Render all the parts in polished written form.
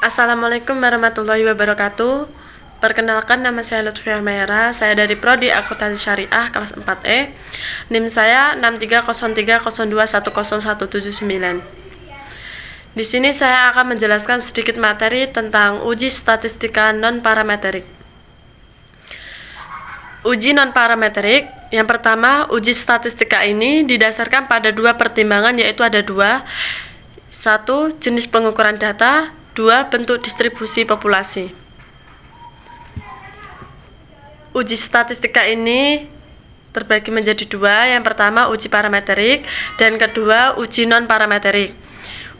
Assalamualaikum warahmatullahi wabarakatuh. Perkenalkan, nama saya Lutfiah Mera. Saya dari Prodi Akuntansi Syariah kelas 4E. NIM saya 630302101179. Di sini saya akan menjelaskan sedikit materi tentang uji statistika non-parametrik. Uji non-parametrik, yang pertama, uji statistika ini didasarkan pada dua pertimbangan, yaitu ada dua. Satu, jenis pengukuran data. Dua, bentuk distribusi populasi. Uji statistika ini terbagi menjadi dua. Yang pertama, uji parametrik, dan kedua, uji non-parametrik.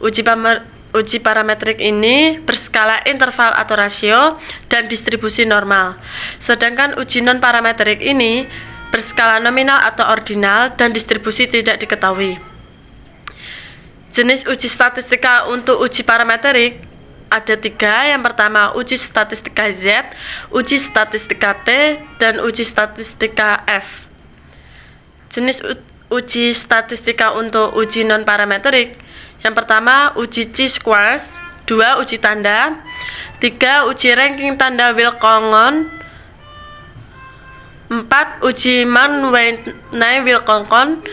Uji parametrik ini berskala interval atau rasio dan distribusi normal. Sedangkan uji non-parametrik ini berskala nominal atau ordinal dan distribusi tidak diketahui. Jenis uji statistika untuk uji parametrik ada tiga. Yang pertama, uji statistika Z, uji statistika T, dan uji statistika F. Jenis uji statistika untuk uji non-parametrik, yang pertama, uji chi-squares. Dua, uji tanda. Tiga, uji ranking tanda Wilcoxon. Empat, uji Mann-Whitney-Wilcoxon.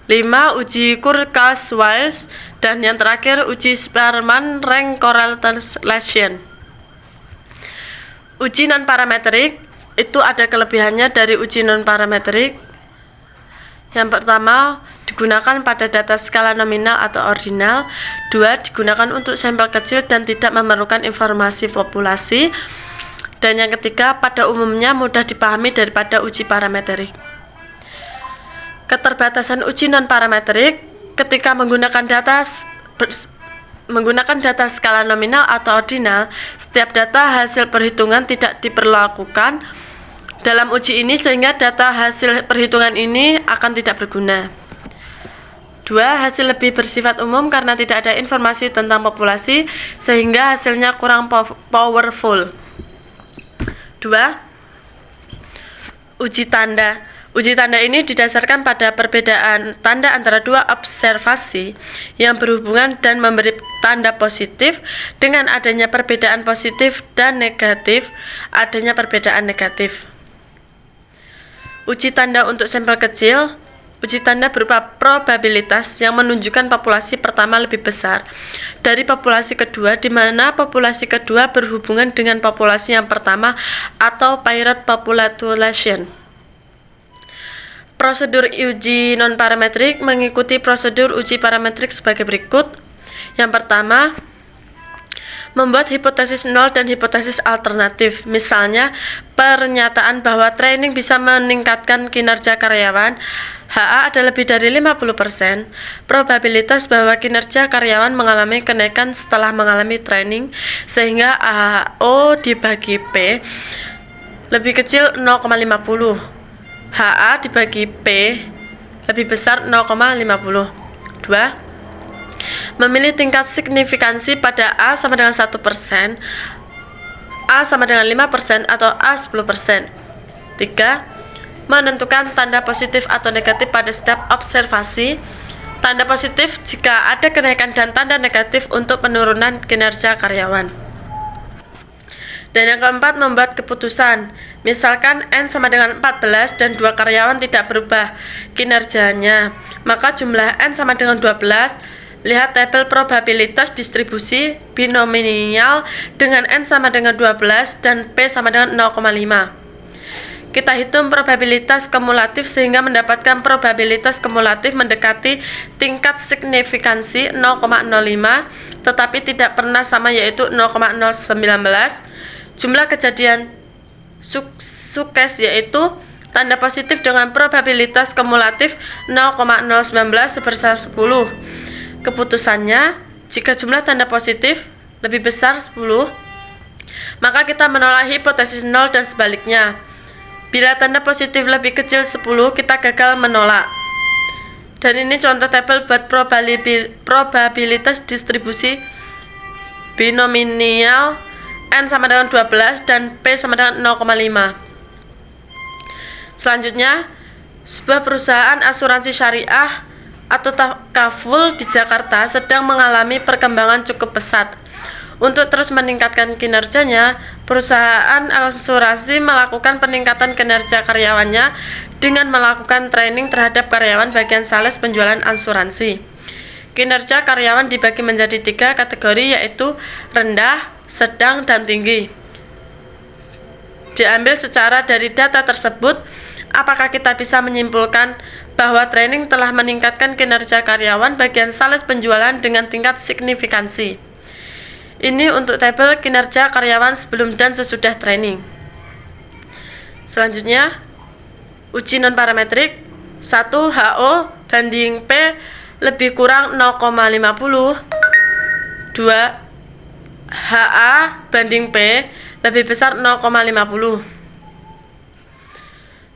5. Uji Kurkas-Weiss, dan yang terakhir uji Spearman-Rank Correlation. Uji non-parametrik itu ada kelebihannya dari uji non-parametrik. Yang pertama, digunakan pada data skala nominal atau ordinal. 2. Digunakan untuk sampel kecil dan tidak memerlukan informasi populasi. Dan yang ketiga, pada umumnya mudah dipahami daripada uji parametrik. Keterbatasan uji non-parametrik ketika menggunakan data skala nominal atau ordinal, setiap data hasil perhitungan tidak diperlakukan dalam uji ini, sehingga data hasil perhitungan ini akan tidak berguna. 2. Hasil lebih bersifat umum karena tidak ada informasi tentang populasi, sehingga hasilnya kurang powerful. 2. Uji tanda. Uji tanda ini didasarkan pada perbedaan tanda antara dua observasi yang berhubungan dan memberi tanda positif. Dengan adanya perbedaan positif dan negatif, adanya perbedaan negatif. Uji tanda untuk sampel kecil. Uji tanda berupa probabilitas yang menunjukkan populasi pertama lebih besar dari populasi kedua, di mana populasi kedua berhubungan dengan populasi yang pertama atau parity population. Prosedur uji non-parametrik mengikuti prosedur uji parametrik sebagai berikut. Yang pertama, membuat hipotesis nol dan hipotesis alternatif. Misalnya, pernyataan bahwa training bisa meningkatkan kinerja karyawan. HA ada lebih dari 50%. Probabilitas bahwa kinerja karyawan mengalami kenaikan setelah mengalami training, sehingga AO dibagi P lebih kecil 0,50. HA dibagi P lebih besar 0,50. 2. Memilih tingkat signifikansi pada A sama dengan 1%, A sama dengan 5%, atau A 10%. 3. Menentukan tanda positif atau negatif pada setiap observasi. Tanda positif jika ada kenaikan dan tanda negatif untuk penurunan kinerja karyawan. Dan yang keempat, membuat keputusan. Misalkan N sama dengan 14 dan 2 karyawan tidak berubah kinerjanya, maka jumlah N sama dengan 12. Lihat tabel probabilitas distribusi binomial dengan N sama dengan 12 dan P sama dengan 0,5. Kita hitung probabilitas kumulatif sehingga mendapatkan probabilitas kumulatif mendekati tingkat signifikansi 0,05, tetapi tidak pernah sama, yaitu 0,019. Jumlah kejadian sukses yaitu tanda positif dengan probabilitas kumulatif 0,019 sebesar 10. Keputusannya, jika jumlah tanda positif lebih besar 10, maka kita menolak hipotesis 0 dan sebaliknya. Bila tanda positif lebih kecil 10, kita gagal menolak. Dan ini contoh tabel buat probabilitas distribusi binomial N sama dengan 12 dan P sama dengan 0,5. Selanjutnya, sebuah perusahaan asuransi syariah atau takaful di Jakarta sedang mengalami perkembangan cukup pesat. Untuk terus meningkatkan kinerjanya, perusahaan asuransi melakukan peningkatan kinerja karyawannya dengan melakukan training terhadap karyawan bagian sales penjualan asuransi. Kinerja karyawan dibagi menjadi 3 kategori, yaitu rendah, sedang, dan tinggi. Diambil secara dari data tersebut, apakah kita bisa menyimpulkan bahwa training telah meningkatkan kinerja karyawan bagian sales penjualan dengan tingkat signifikansi? Ini untuk tabel kinerja karyawan sebelum dan sesudah training. Selanjutnya, uji non-parametrik. 1. HO banding P lebih kurang 0,50. 2. HA banding P lebih besar 0,50.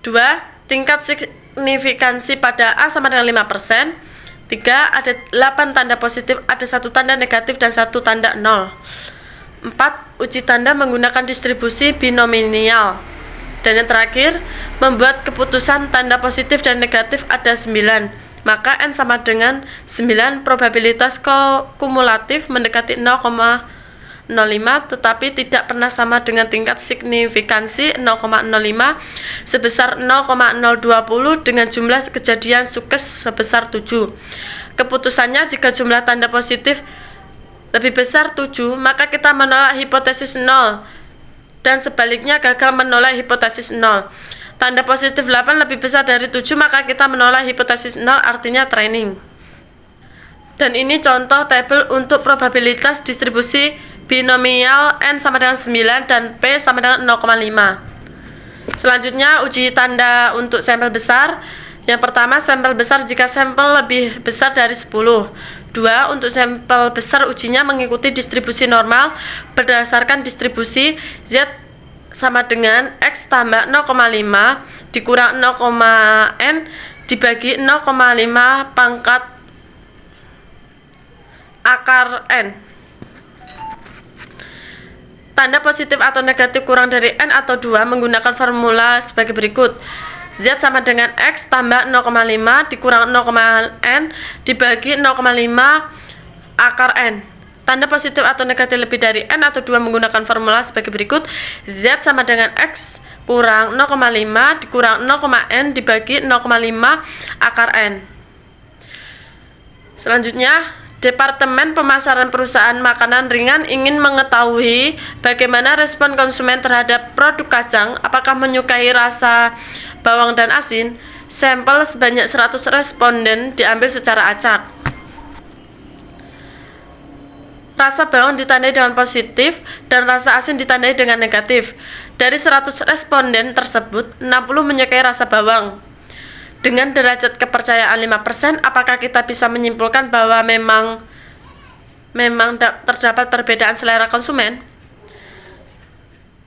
2. Tingkat signifikansi pada A sama dengan 5%. 3. Ada 8 tanda positif, ada 1 tanda negatif, dan 1 tanda 0. 4. Uji tanda menggunakan distribusi binomial. Dan yang terakhir, membuat keputusan tanda positif dan negatif ada 9. Maka N sama dengan 9, probabilitas kumulatif mendekati 0,05, tetapi tidak pernah sama dengan tingkat signifikansi 0,05 sebesar 0,020 dengan jumlah kejadian sukses sebesar 7. Keputusannya, jika jumlah tanda positif lebih besar 7, maka kita menolak hipotesis 0, dan sebaliknya gagal menolak hipotesis 0. Tanda positif 8 lebih besar dari 7, maka kita menolak hipotesis 0, artinya training. Dan ini contoh tabel untuk probabilitas distribusi binomial N sama dengan 9 dan P sama dengan 0,5. Selanjutnya, uji tanda untuk sampel besar. Yang pertama, sampel besar jika sampel lebih besar dari 10. 2. Untuk sampel besar, ujinya mengikuti distribusi normal berdasarkan distribusi Z sama dengan X tambah 0,5 dikurang 0,N dibagi 0,5 pangkat akar N. Tanda positif atau negatif kurang dari N atau 2 menggunakan formula sebagai berikut. Z sama dengan X tambah 0,5 dikurang 0,N dibagi 0,5 akar N. Tanda positif atau negatif lebih dari N atau 2 menggunakan formula sebagai berikut. Z sama dengan X kurang 0,5 dikurang 0,N dibagi 0,5 akar N. Selanjutnya, Departemen Pemasaran Perusahaan Makanan Ringan ingin mengetahui bagaimana respon konsumen terhadap produk kacang, apakah menyukai rasa bawang dan asin. Sampel sebanyak 100 responden diambil secara acak. Rasa bawang ditandai dengan positif dan rasa asin ditandai dengan negatif. Dari 100 responden tersebut, 60 menyukai rasa bawang. Dengan derajat kepercayaan 5%, apakah kita bisa menyimpulkan bahwa memang terdapat perbedaan selera konsumen?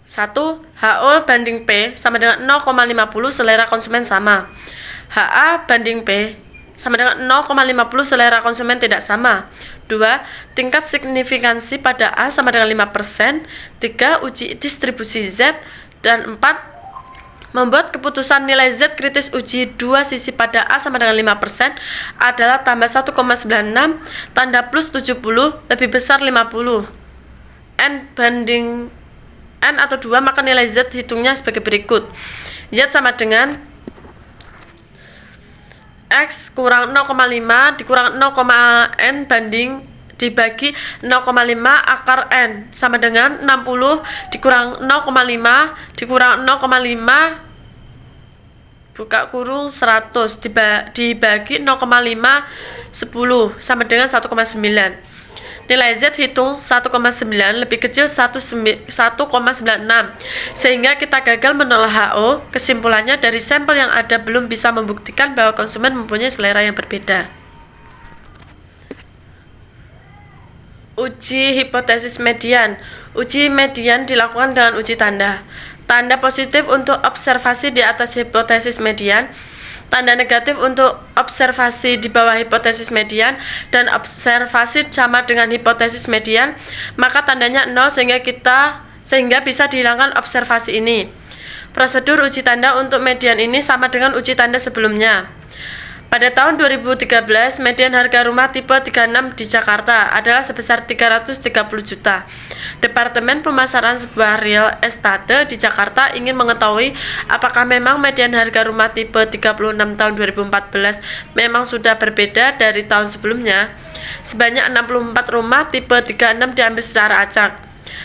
1. HO banding P sama dengan 0,50, selera konsumen sama. HA banding P sama dengan 0,50, selera konsumen tidak sama. 2. Tingkat signifikansi pada A sama dengan 5%. 3. Uji distribusi Z. Dan 4. Membuat keputusan nilai Z kritis uji dua sisi pada A sama dengan 5% adalah tambah 1,96, tanda plus 70, lebih besar 50. N banding N atau 2, maka nilai Z hitungnya sebagai berikut. Z sama dengan X kurang 0,5 dikurang 0,N banding dibagi 0,5 akar N sama dengan 60 dikurang 0,5 dikurang 0,5 buka kurung 100 dibagi 0,5 10 sama dengan 1,9. Nilai Z hitung 1,9 lebih kecil 1,96, sehingga kita gagal menolak HO. Kesimpulannya, dari sampel yang ada belum bisa membuktikan bahwa konsumen mempunyai selera yang berbeda. Uji hipotesis median. Uji median dilakukan dengan uji tanda. Tanda positif untuk observasi di atas hipotesis median, tanda negatif untuk observasi di bawah hipotesis median, dan observasi sama dengan hipotesis median, maka tandanya 0 sehingga bisa dihilangkan observasi ini. Prosedur uji tanda untuk median ini sama dengan uji tanda sebelumnya. Pada tahun 2013, median harga rumah tipe 36 di Jakarta adalah sebesar 330 juta. Departemen Pemasaran sebuah real estate di Jakarta ingin mengetahui apakah memang median harga rumah tipe 36 tahun 2014 memang sudah berbeda dari tahun sebelumnya. Sebanyak 64 rumah tipe 36 diambil secara acak.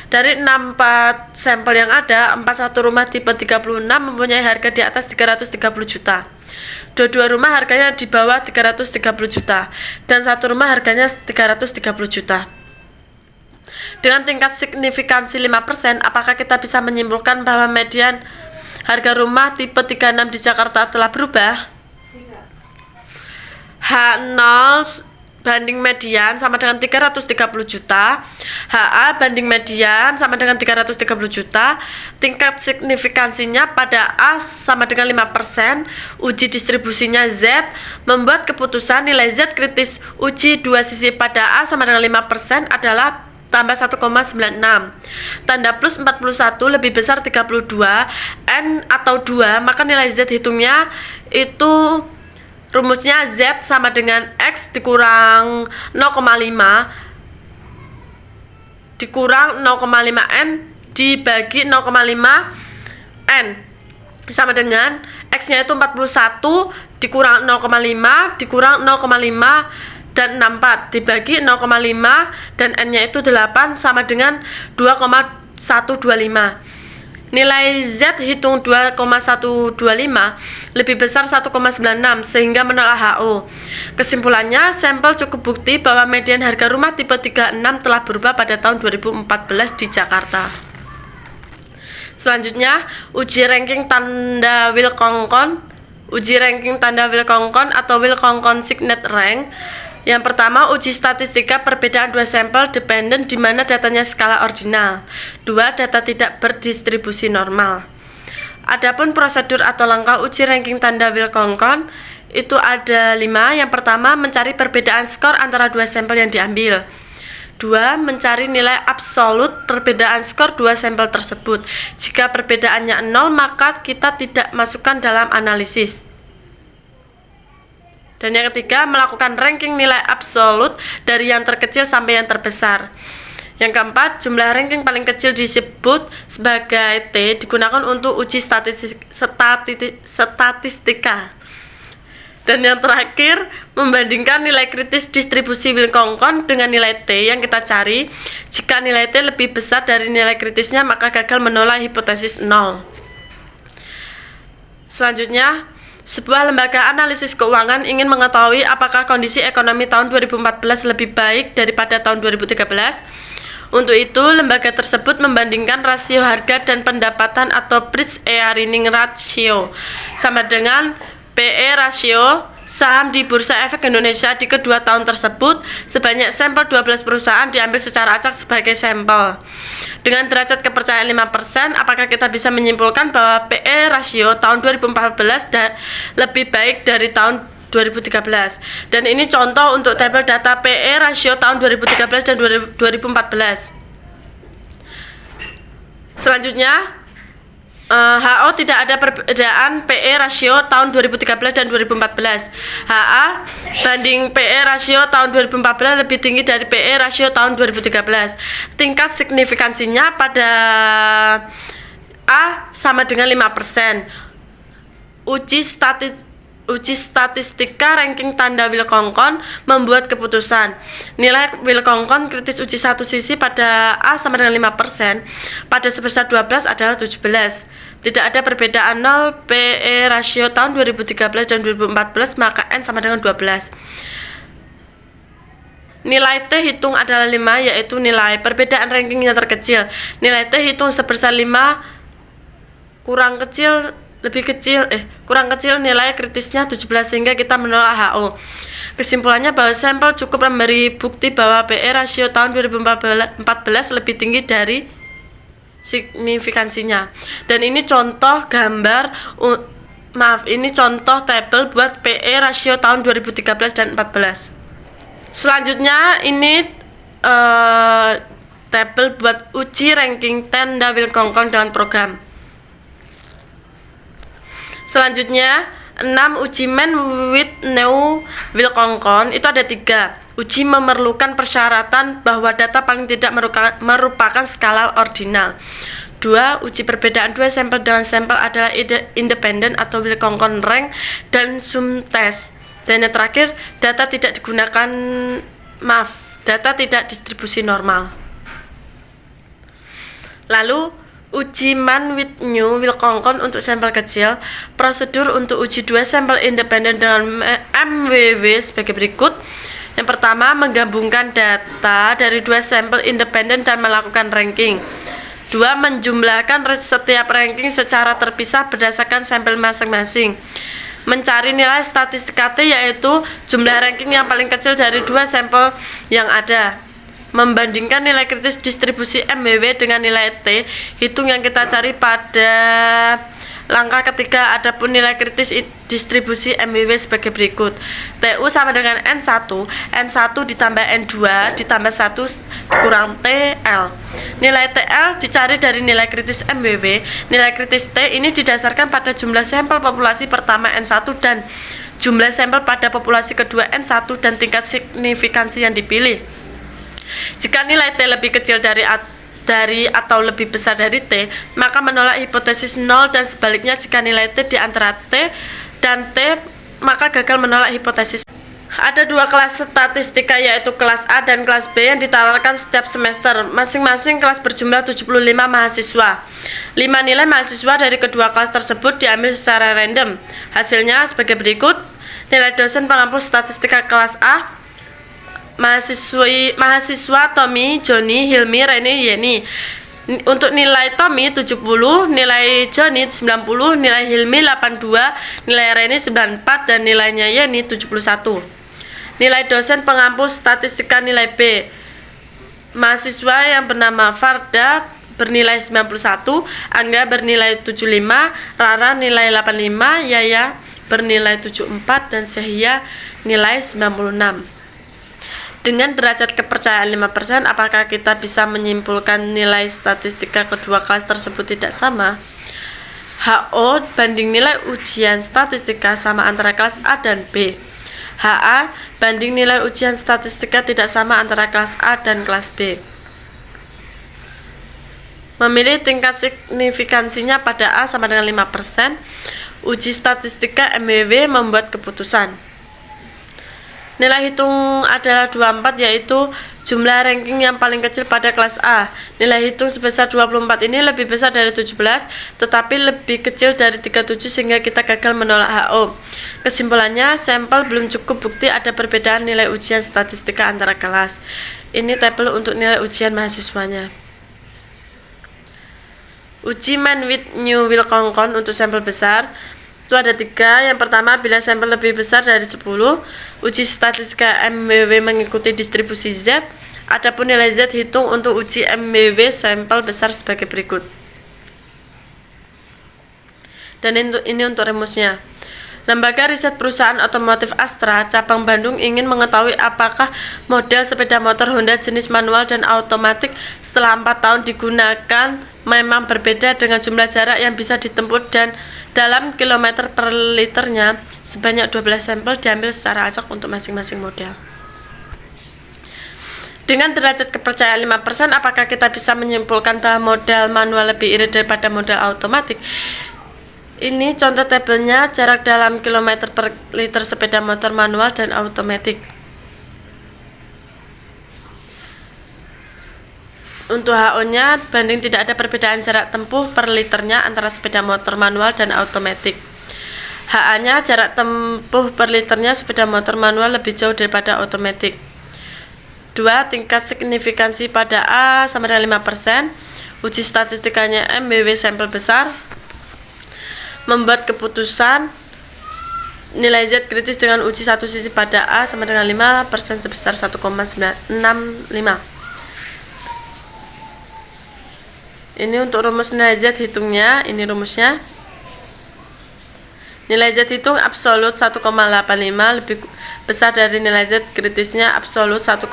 Dari 64 sampel yang ada, 41 rumah tipe 36 mempunyai harga di atas 330 juta. Dua rumah harganya di bawah 330 juta dan satu rumah harganya 330 juta. Dengan tingkat signifikansi 5%, apakah kita bisa menyimpulkan bahwa median harga rumah tipe 36 di Jakarta telah berubah? H0 banding median sama dengan 330 juta, HA banding median sama dengan 330 juta, tingkat signifikansinya pada A sama dengan 5%, uji distribusinya Z, membuat keputusan nilai Z kritis uji dua sisi pada A sama dengan 5% adalah tambah 1,96. Tanda plus 41 lebih besar 32, N atau 2, maka nilai Z hitungnya itu rumusnya Z sama dengan X dikurang 0,5 dikurang 0,5 N dibagi 0,5 N sama dengan X nya itu 41 dikurang 0,5 dikurang 0,5 dan 64 dibagi 0,5 dan N nya itu 8 sama dengan 2,125. Nilai Z hitung 2,125 lebih besar 1,96 sehingga menolak HO. Kesimpulannya, sampel cukup bukti bahwa median harga rumah tipe 36 telah berubah pada tahun 2014 di Jakarta. Selanjutnya, uji ranking tanda Wilcoxon. Uji ranking tanda Wilcoxon atau Wilcoxon Signet Rank. Yang pertama, uji statistika perbedaan dua sampel dependen di mana datanya skala ordinal. Dua, data tidak berdistribusi normal. Adapun prosedur atau langkah uji ranking tanda Wilcoxon itu ada 5. Yang pertama, mencari perbedaan skor antara dua sampel yang diambil. 2. Mencari nilai absolut perbedaan skor dua sampel tersebut. Jika perbedaannya 0, maka kita tidak masukkan dalam analisis. Dan yang ketiga, melakukan ranking nilai absolut dari yang terkecil sampai yang terbesar. Yang keempat, jumlah ranking paling kecil disebut sebagai T digunakan untuk uji statistika. Dan yang terakhir, membandingkan nilai kritis distribusi Wilcoxon dengan nilai T yang kita cari. Jika nilai T lebih besar dari nilai kritisnya, maka gagal menolak hipotesis 0. Selanjutnya, sebuah lembaga analisis keuangan ingin mengetahui apakah kondisi ekonomi tahun 2014 lebih baik daripada tahun 2013. Untuk itu, lembaga tersebut membandingkan rasio harga dan pendapatan atau price-earning ratio sama dengan PE rasio saham di Bursa Efek Indonesia di kedua tahun tersebut. Sebanyak sampel 12 perusahaan diambil secara acak sebagai sampel. Dengan derajat kepercayaan 5%, apakah kita bisa menyimpulkan bahwa PE rasio tahun 2014 lebih baik dari tahun 2013? Dan ini contoh untuk tabel data PE rasio tahun 2013 dan 2014. Selanjutnya, HO tidak ada perbedaan PE rasio tahun 2013 dan 2014. HA banding PE rasio tahun 2014 lebih tinggi dari PE rasio tahun 2013. Tingkat signifikansinya pada A sama dengan 5%. Uji statistika ranking tanda Wilcoxon membuat keputusan. Nilai Wilcoxon kritis uji satu sisi pada A sama dengan 5%, pada sebesar 12 adalah 17. Tidak ada perbedaan 0 PE rasio tahun 2013 dan 2014, maka N sama dengan 12. Nilai T hitung adalah 5, yaitu nilai perbedaan ranking yang terkecil. Nilai T hitung sebesar 5 kurang kecil nilai kritisnya 17 sehingga kita menolak HO. Kesimpulannya bahwa sampel cukup memberi bukti bahwa PE rasio tahun 2014 lebih tinggi dari signifikansinya. Dan ini contoh ini contoh tabel buat PE rasio tahun 2013 dan 2014. Selanjutnya ini tabel buat uji ranking tanda Wilcoxon dengan program. Selanjutnya 6. Uji man with new Wilcoxon itu ada 3. Uji memerlukan persyaratan bahwa data paling tidak merupakan skala ordinal. 2. Uji perbedaan dua sampel dengan sampel adalah independen atau Wilcoxon rank dan sum test. Dan yang terakhir, data tidak distribusi normal. Lalu uji man with new Wilcoxon untuk sampel kecil. Prosedur untuk uji dua sampel independen dengan MWW sebagai berikut. Yang pertama, menggabungkan data dari dua sampel independen dan melakukan ranking. 2. Menjumlahkan setiap ranking secara terpisah berdasarkan sampel masing-masing. Mencari nilai statistika T, yaitu jumlah ranking yang paling kecil dari dua sampel yang ada. Membandingkan nilai kritis distribusi MWW dengan nilai T, hitung yang kita cari pada langkah ketiga. Adapun nilai kritis distribusi MWW sebagai berikut. TU sama dengan N1 ditambah N2 ditambah 1 kurang TL. Nilai TL dicari dari nilai kritis MWW. Nilai kritis T ini didasarkan pada jumlah sampel populasi pertama N1 dan jumlah sampel pada populasi kedua N1 dan tingkat signifikansi yang dipilih. Jika nilai T lebih kecil dari atau lebih besar dari T, maka menolak hipotesis 0, dan sebaliknya jika nilai T di antara T dan T, maka gagal menolak hipotesis. Ada dua kelas statistika, yaitu kelas A dan kelas B yang ditawarkan setiap semester. Masing-masing kelas berjumlah 75 mahasiswa. 5 nilai mahasiswa dari kedua kelas tersebut diambil secara random. Hasilnya sebagai berikut. Nilai dosen pengampu statistika kelas A, mahasiswa Tommy, Joni, Hilmi, Reni, Yeni. Untuk nilai Tommy 70, nilai Joni 90, nilai Hilmi 82, nilai Reni 94, dan nilainya Yeni 71. Nilai dosen pengampu statistika nilai B. Mahasiswa yang bernama Farda bernilai 91, Angga bernilai 75, Rara nilai 85, Yaya bernilai 74, dan Sehia nilai 96. Dengan derajat kepercayaan 5%, apakah kita bisa menyimpulkan nilai statistika kedua kelas tersebut tidak sama? HO banding nilai ujian statistika sama antara kelas A dan B. HA banding nilai ujian statistika tidak sama antara kelas A dan kelas B. Memilih tingkat signifikansinya pada A sama dengan 5%. Uji statistika MWW membuat keputusan. Nilai hitung adalah 24, yaitu jumlah ranking yang paling kecil pada kelas A. Nilai hitung sebesar 24 ini lebih besar dari 17, tetapi lebih kecil dari 37, sehingga kita gagal menolak HO. Kesimpulannya, sampel belum cukup bukti ada perbedaan nilai ujian statistika antara kelas. Ini tabel untuk nilai ujian mahasiswanya. Uji man with new Wilcoxon untuk sampel besar itu ada 3. Yang pertama, bila sampel lebih besar dari 10, uji statistika MWW mengikuti distribusi Z. Adapun nilai Z hitung untuk uji MWW sampel besar sebagai berikut. Dan ini untuk rumusnya. Lembaga Riset Perusahaan Otomotif Astra, cabang Bandung ingin mengetahui apakah model sepeda motor Honda jenis manual dan automatik setelah 4 tahun digunakan memang berbeda dengan jumlah jarak yang bisa ditempuh dan dalam kilometer per liternya. Sebanyak 12 sampel diambil secara acak untuk masing-masing model. Dengan derajat kepercayaan 5%, apakah kita bisa menyimpulkan bahwa model manual lebih irit daripada model otomatik? Ini contoh tabelnya jarak dalam kilometer per liter sepeda motor manual dan otomatik. Untuk HO-nya, banding tidak ada perbedaan jarak tempuh per liternya antara sepeda motor manual dan otomatik. HA-nya, jarak tempuh per liternya sepeda motor manual lebih jauh daripada otomatik. 2. Tingkat signifikansi pada A sama dengan 5%. Uji statistikanya MWW sampel besar. Membuat keputusan nilai Z kritis dengan uji satu sisi pada A sama dengan 5% sebesar 1,965. Ini untuk rumus nilai Z hitungnya, ini rumusnya. Nilai Z hitung absolut 1,85 lebih besar dari nilai Z kritisnya absolut 1,65.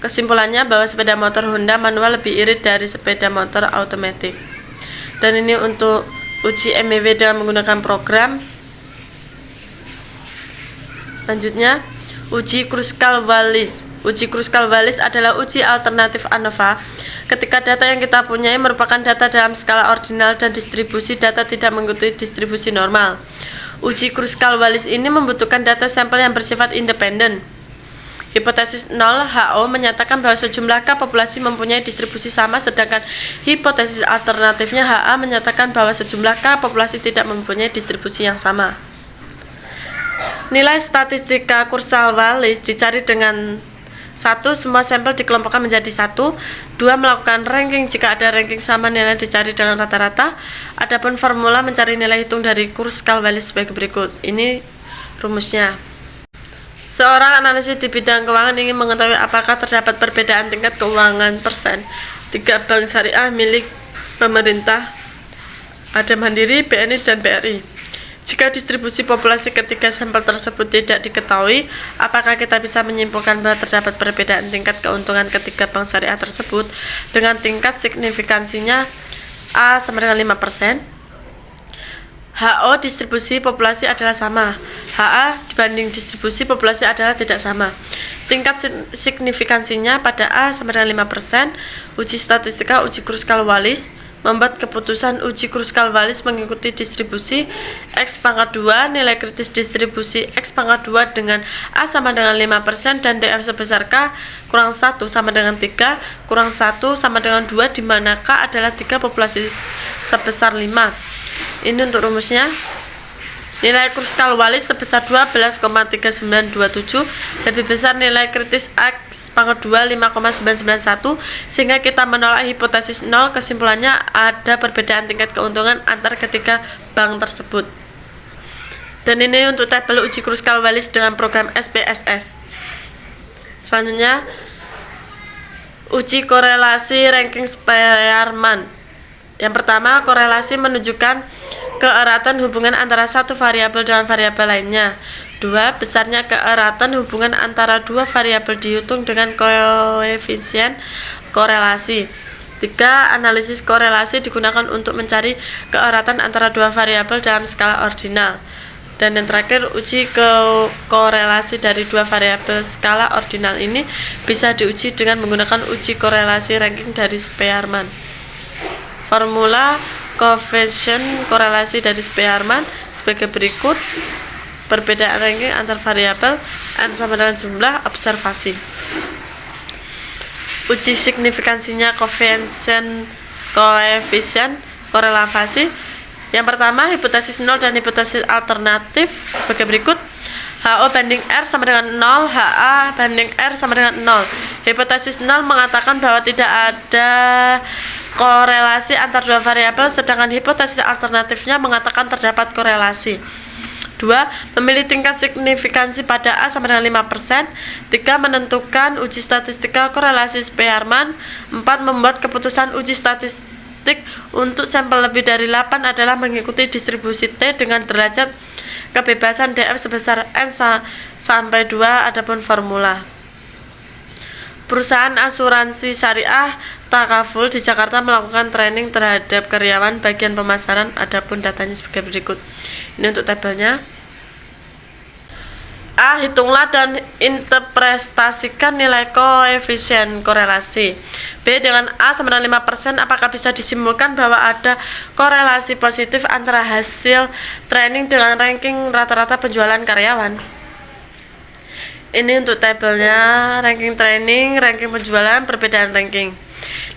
Kesimpulannya bahwa sepeda motor Honda manual lebih irit dari sepeda motor otomatik. Dan ini untuk uji MEW dengan menggunakan program. Selanjutnya, uji Kruskal-Wallis. Uji Kruskal-Wallis adalah uji alternatif ANOVA ketika data yang kita punyai merupakan data dalam skala ordinal dan distribusi data tidak mengikuti distribusi normal. Uji Kruskal-Wallis ini membutuhkan data sampel yang bersifat independen. Hipotesis 0 HO menyatakan bahwa sejumlah K populasi mempunyai distribusi sama, sedangkan hipotesis alternatifnya HA menyatakan bahwa sejumlah K populasi tidak mempunyai distribusi yang sama. Nilai statistika Kruskal-Wallis dicari dengan 1. Semua sampel dikelompokkan menjadi 1. 2. Melakukan ranking jika ada ranking sama nilai dicari dengan rata-rata. Adapun formula mencari nilai hitung dari Kruskal-Wallis sebagai berikut. Ini rumusnya. Seorang analisis di bidang keuangan ingin mengetahui apakah terdapat perbedaan tingkat keuangan persen 3 bank syariah milik pemerintah, ada Mandiri, BNI, dan BRI. Jika distribusi populasi ketiga sampel tersebut tidak diketahui, apakah kita bisa menyimpulkan bahwa terdapat perbedaan tingkat keuntungan ketiga bank syariah tersebut dengan tingkat signifikansinya A sama dengan 5%? HO distribusi populasi adalah sama, HA dibanding distribusi populasi adalah tidak sama. Tingkat signifikansinya pada A sama dengan 5%. Uji statistika uji Kruskal-Wallis membuat keputusan uji Kruskal-Wallis mengikuti distribusi X pangkat 2, nilai kritis distribusi X pangkat 2 dengan A sama dengan 5% dan DF sebesar K kurang 1 sama dengan 3 kurang 1 sama dengan 2, di mana K adalah 3 populasi sebesar 5. Ini untuk rumusnya. Nilai Kruskal-Wallis sebesar 12,3927 lebih besar nilai kritis X pangkat 2 5,991, sehingga kita menolak hipotesis 0. Kesimpulannya ada perbedaan tingkat keuntungan antar ketiga bank tersebut. Dan ini untuk tabel uji Kruskal-Wallis dengan program SPSS. Selanjutnya, uji korelasi ranking Spearman. Yang pertama, korelasi menunjukkan keeratan hubungan antara satu variabel dengan variabel lainnya. 2. Besarnya keeratan hubungan antara dua variabel dihitung dengan koefisien korelasi. 3. Analisis korelasi digunakan untuk mencari keeratan antara dua variabel dalam skala ordinal. Dan yang terakhir, uji korelasi dari dua variabel skala ordinal ini bisa diuji dengan menggunakan uji korelasi ranking dari Spearman. Formula koefisien korelasi dari Spearman sebagai berikut. Perbedaan ranking antar variabel N sama dengan jumlah observasi. Uji signifikansinya koefisien korelasi. Yang pertama, hipotesis 0 dan hipotesis alternatif sebagai berikut. HO banding R sama dengan 0, HA banding R sama dengan 0. Hipotesis 0 mengatakan bahwa tidak ada korelasi antar dua variabel, sedangkan hipotesis alternatifnya mengatakan terdapat korelasi. 2. Memilih tingkat signifikansi pada A sama dengan 5%. 3. Menentukan uji statistika korelasi Spearman. 4. Membuat keputusan uji statistik untuk sampel lebih dari 8 adalah mengikuti distribusi T dengan derajat kebebasan DF sebesar N sampai 2. Adapun formula. Perusahaan asuransi syariah Takaful di Jakarta melakukan training terhadap karyawan bagian pemasaran. Adapun datanya sebagai berikut. Ini untuk tabelnya. A. Hitunglah dan interpretasikan nilai koefisien korelasi. B. Dengan A sama dengan 5%, apakah bisa disimpulkan bahwa ada korelasi positif antara hasil training dengan ranking rata-rata penjualan karyawan? Ini untuk tabelnya, ranking training, ranking penjualan, perbedaan ranking.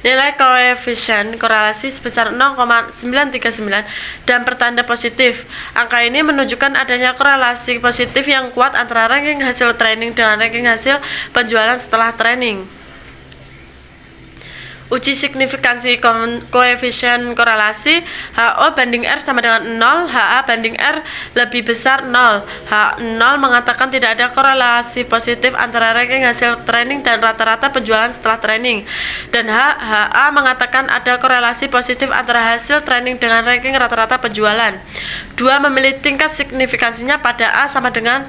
Nilai koefisien korelasi sebesar 0,939 dan bertanda positif. Angka ini menunjukkan adanya korelasi positif yang kuat antara ranking hasil training dengan ranking hasil penjualan setelah training. Uji signifikansi koefisien korelasi. HO banding R sama dengan 0, HA banding R lebih besar 0. H0 mengatakan tidak ada korelasi positif antara ranking hasil training dan rata-rata penjualan setelah training. Dan HA mengatakan ada korelasi positif antara hasil training dengan ranking rata-rata penjualan. 2. Memilih tingkat signifikansinya pada A sama dengan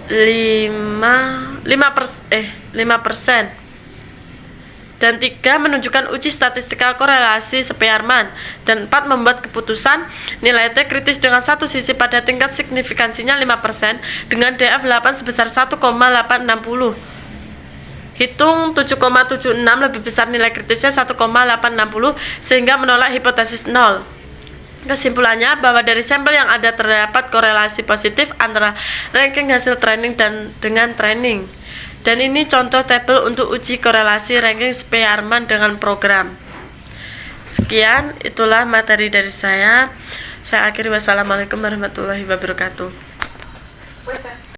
5%. Dan 3. Menunjukkan uji statistika korelasi Spearman. Dan 4. Membuat keputusan nilai T kritis dengan satu sisi pada tingkat signifikansinya 5% dengan DF8 sebesar 1,860. Hitung 7,76 lebih besar nilai kritisnya 1,860 sehingga menolak hipotesis 0. Kesimpulannya bahwa dari sampel yang ada terdapat korelasi positif antara ranking hasil training dan dengan training. Dan ini contoh tabel untuk uji korelasi ranking Spearman dengan program. Sekian, itulah materi dari saya. Saya akhiri, wassalamualaikum warahmatullahi wabarakatuh.